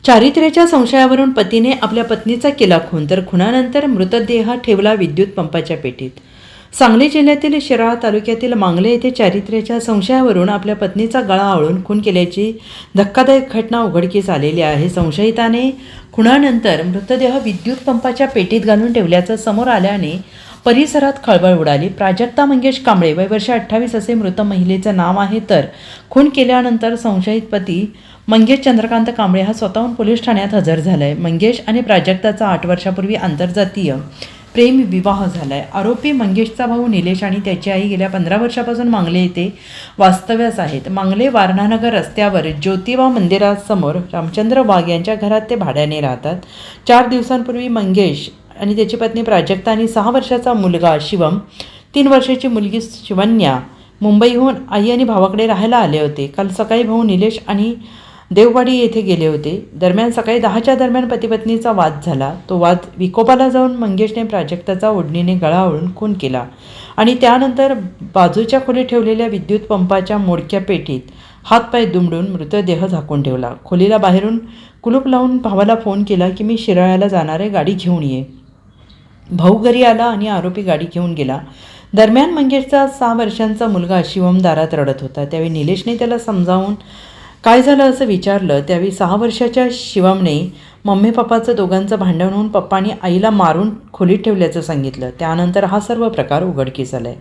चारित्र्याच्या संशयावरून पतीने आपल्या पत्नीचा केला खून, तर खुनानंतर मृतदेह ठेवला विद्युत पंपाच्या पेटीत. सांगली जिल्ह्यातील शिराळा तालुक्यातील मांगले येथे चारित्र्याच्या संशयावरून आपल्या पत्नीचा गळा आवळून खून केल्याची धक्कादायक घटना उघडकीस आलेली आहे. संशयिताने खुनानंतर मृतदेह विद्युत पंपाच्या पेटीत घालून ठेवल्याचं समोर आल्याने परिसरात खळबळ उडाली. प्राजक्ता मंगेश कांबळे वय वर्ष 28 असे मृत महिलेचं नाव आहे. तर खून केल्यानंतर संशयित पती मंगेश चंद्रकांत कांबळे हा स्वतःहून पोलीस ठाण्यात हजर झालाय. मंगेश आणि प्राजक्ताचा 8 वर्षापूर्वी आंतरजातीय प्रेम विवाह झालाय. आरोपी मंगेशचा भाऊ निलेश आणि त्याची आई गेल्या 15 वर्षापासून मांगले येथे वास्तव्यास आहेत. मांगले वारणानगर रस्त्यावर ज्योतिबा मंदिरासमोर रामचंद्र वाघ यांच्या घरात ते भाड्याने राहतात. 4 दिवसांपूर्वी मंगेश आणि त्याची पत्नी प्राजक्ता आणि 6 वर्षाचा मुलगा शिवम, 3 वर्षाची मुलगी शिवन्या मुंबईहून आई आणि भावाकडे राहायला आले होते. काल सकाळी भाऊ निलेश आणि देववाडी येथे गेले होते. दरम्यान सकाळी 10च्या दरम्यान पतीपत्नीचा वाद झाला. तो वाद विकोपाला जाऊन मंगेशने प्राजक्ताचा ओढणीने गळा आवळून खून केला आणि त्यानंतर बाजूच्या खोलीत ठेवलेल्या विद्युत पंपाच्या मोडक्या पेटीत हातपाय दुमडून मृतदेह झाकून ठेवला. खोलीला बाहेरून कुलूप लावून भावाला फोन केला की मी शिराळ्याला जाणार आहे, गाडी घेऊन ये. भाऊ घरी आला आणि आरोपी गाडी घेऊन गेला. दरम्यान मंगेशचा 6 वर्षांचा मुलगा शिवम दारात रडत होता. त्यावेळी निलेशने त्याला समजावून काय झालं असं विचारलं. त्यावेळी 6 वर्षाच्या शिवमने मम्मी पप्पाचं दोघांचं भांडण होऊन पप्पांनी आईला मारून खोलीत ठेवल्याचं सांगितलं. त्यानंतर हा सर्व प्रकार उघडकीस आलाय.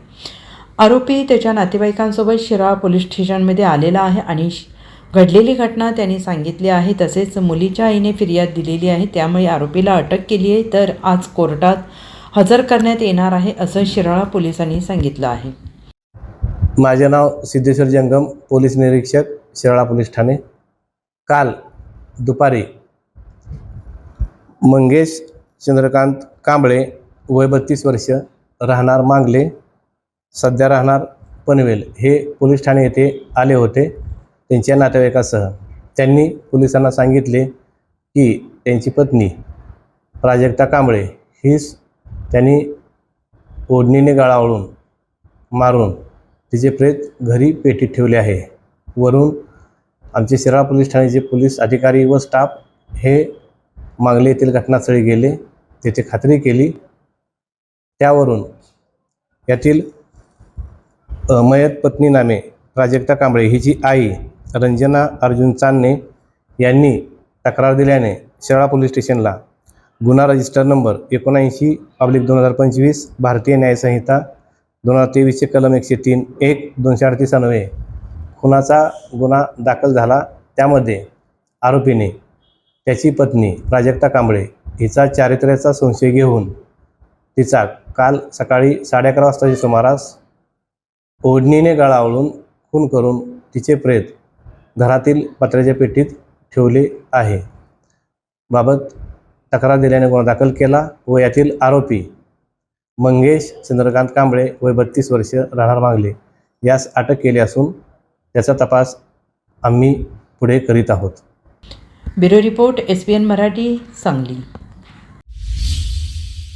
आरोपी त्याच्या नातेवाईकांसोबत शिराळा पोलीस स्टेशनमध्ये आलेला आहे आणि घडलेली घटना त्यांनी सांगितली आहे. तसेच मुलीच्या आईने फिर्याद दिलेली आहे. त्यामुळे आरोपीला अटक केली आहे, तर आज कोर्टात हजर करण्यात येणार आहे असं शिराळा पोलिसांनी सांगितलं आहे. माझे नाव सिद्धेश्वर जंगम, पोलीस निरीक्षक, शिराळा पोलीस ठाणे. काल दुपारी मंगेश चंद्रकांत कांबळे वय 32 वर्ष, राहणार मांगले, सध्या राहणार पनवेल, हे पोलीस ठाणे येथे आले होते त्यांच्या नातेवाईकासह. त्यांनी पोलिसांना सांगितले की त्यांची पत्नी प्राजक्ता कांबळे हीच त्यांनी ओढणीने गळा आवळून मारून तिचे प्रेत घरी पेटीत ठेवले आहे. वरून आमचे शिराळा पोलीस ठाण्याचे पोलीस अधिकारी व स्टाफ हे मांगले येथील घटनास्थळी गेले, तेथे खात्री केली. त्यावरून यातील मयत पत्नी नामे प्राजक्ता कांबळे हिची आई रंजना अर्जुन चांदणे यांनी तक्रार दिल्याने शिराळा पोलीस स्टेशनला गुन्हा रजिस्टर नंबर 79/2025 भारतीय न्यायसंहिता 2023 कलम 103 1 238 अन्वये खुनाचा गुन्हा दाखल झाला. त्यामध्ये आरोपीने त्याची पत्नी प्राजक्ता कांबळे हिचा चारित्र्याचा संशय घेऊन तिचा काल सकाळी 11:30 वाजताच्या सुमारास ओढणीने गळा आवळून खून करून तिचे प्रेत घरातील पत्र्याच्या पेटीत ठेवले आहे. बाबत तक्रार दिल्याने गुन्हा दाखल केला व यातील आरोपी मंगेश चंद्रकांत कांबळे वय 32 वर्ष, राहणार मांगले, यास अटक केली असून त्याचा तपास आम्ही पुढे करीत आहोत. Bureau report, SBN Marathi, Sangli.